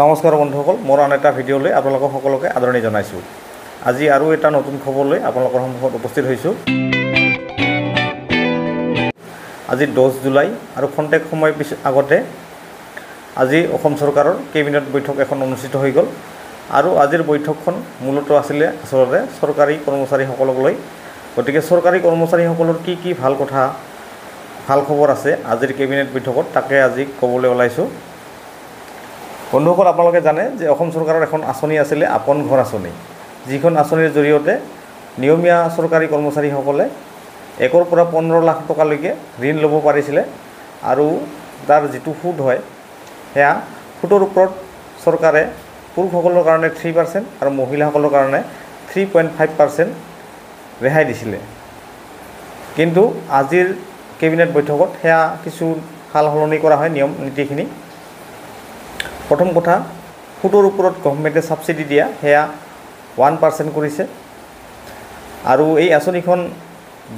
নমস্কাৰ বন্ধুসকল, মোৰ আন এটা ভিডিঅ'লৈ আপোনালোকক সকলোকে আদৰণি জনাইছোঁ। আজি আৰু এটা নতুন খবৰ লৈ আপোনালোকৰ সন্মুখত উপস্থিত হৈছোঁ। আজি 10 জুলাই আৰু খন্তেক সময় আগতে আজি অসম চৰকাৰৰ কেবিনেট বৈঠক এখন অনুষ্ঠিত হৈ গ'ল আৰু আজিৰ বৈঠকখন মূলতঃ আছিলে আচলতে চৰকাৰী কৰ্মচাৰীসকলক লৈ। গতিকে চৰকাৰী কৰ্মচাৰীসকলৰ কি ভাল কথা ভাল খবৰ আছে আজিৰ কেবিনেট বৈঠকত, তাকে আজি ক'বলৈ ওলাইছোঁ। বন্ধুসকল, আপোনালোকে জানে যে অসম চৰকাৰৰ এখন আঁচনি আছিলে আপন ঘৰ আঁচনি, যিখন আঁচনিৰ জৰিয়তে নিয়মীয়া চৰকাৰী কৰ্মচাৰীসকলে 1 পৰা 15 লাখ টকালৈকে ঋণ ল'ব পাৰিছিলে আৰু তাৰ যিটো সুদ হয় সেয়া সুদৰ ওপৰত চৰকাৰে পুৰুষসকলৰ কাৰণে 3% আৰু মহিলাসকলৰ কাৰণে 3.5% ৰেহাই দিছিলে। কিন্তু আজিৰ কেবিনেট বৈঠকত সেয়া কিছু সাল সলনি কৰা হয় নিয়ম নীতিখিনি। প্ৰথম কথা, সুদৰ ওপৰত গভৰ্ণমেণ্টে ছাবচিডি দিয়া সেয়া 1% কৰিছে আৰু এই আঁচনিখন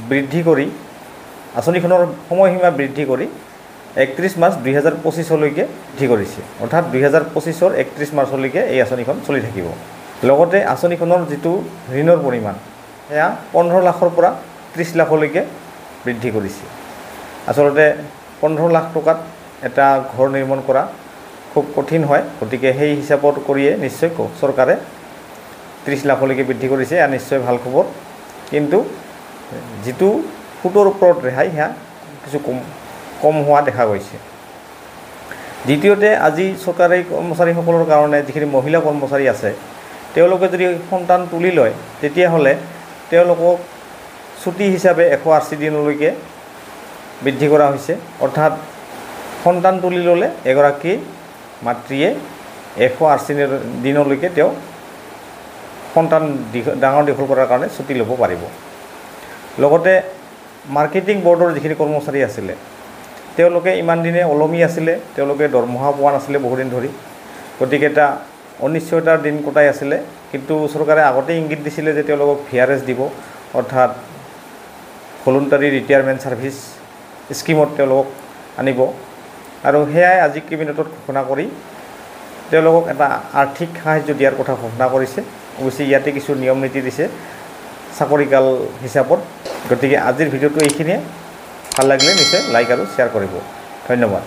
বৃদ্ধি কৰি আঁচনিখনৰ সময়সীমা বৃদ্ধি কৰি 31 মাৰ্চ 2025লৈকে বৃদ্ধি কৰিছে। অৰ্থাৎ 2025ৰ 31 মাৰ্চলৈকে এই আঁচনিখন চলি থাকিব। লগতে আঁচনিখনৰ যিটো ঋণৰ পৰিমাণ সেয়া 15 লাখৰ পৰা 30 লাখলৈকে বৃদ্ধি কৰিছে। আচলতে 15 লাখ টকাত এটা ঘৰ নিৰ্মাণ কৰা খুব কঠিন হয়, গতিকে সেই হিচাপত কৰিয়ে নিশ্চয় চৰকাৰে 30 লাখলৈকে বৃদ্ধি কৰিছে। এয়া নিশ্চয় ভাল খবৰ। কিন্তু যিটো সুদৰ ওপৰত ৰেহাই সেয়া কিছু কম হোৱা দেখা গৈছে। দ্বিতীয়তে, আজি চৰকাৰী কৰ্মচাৰীসকলৰ কাৰণে যিখিনি মহিলা কৰ্মচাৰী আছে তেওঁলোকে যদি সন্তান তুলি লয় তেতিয়াহ'লে তেওঁলোকক ছুটী হিচাপে 180 দিনলৈকে বৃদ্ধি কৰা হৈছে। অৰ্থাৎ সন্তান তুলি ল'লে এগৰাকী মাতৃয়ে 180 দিনলৈকে তেওঁ সন্তান ডাঙৰ দীঘল কৰাৰ কাৰণে ছুটী ল'ব পাৰিব। লগতে মাৰ্কেটিং বৰ্ডৰ যিখিনি কৰ্মচাৰী আছিলে তেওঁলোকে ইমান দিনে ওলমি আছিলে, তেওঁলোকে দৰমহা পোৱা নাছিলে বহুদিন ধৰি। গতিকে এটা অনিশ্চয়তাৰ দিন কটাই আছিলে। কিন্তু চৰকাৰে আগতে ইংগিত দিছিলে যে তেওঁলোকক VRS দিব, অৰ্থাৎ ভলুণ্টাৰী ৰিটায়াৰমেণ্ট ছাৰ্ভিচ স্কিমত তেওঁলোকক আনিব আৰু সেয়াই আজি কেবিনেটত ঘোষণা কৰি তেওঁলোকক এটা আৰ্থিক সাহায্য দিয়াৰ কথা ঘোষণা কৰিছে। অৱশ্যে ইয়াতে কিছু নিয়ম নীতি দিছে চাকৰিকাল হিচাপত। গতিকে আজিৰ ভিডিঅ'টো এইখিনিয়ে। ভাল লাগিলে নিশ্চয় লাইক আৰু শ্বেয়াৰ কৰিব। ধন্যবাদ।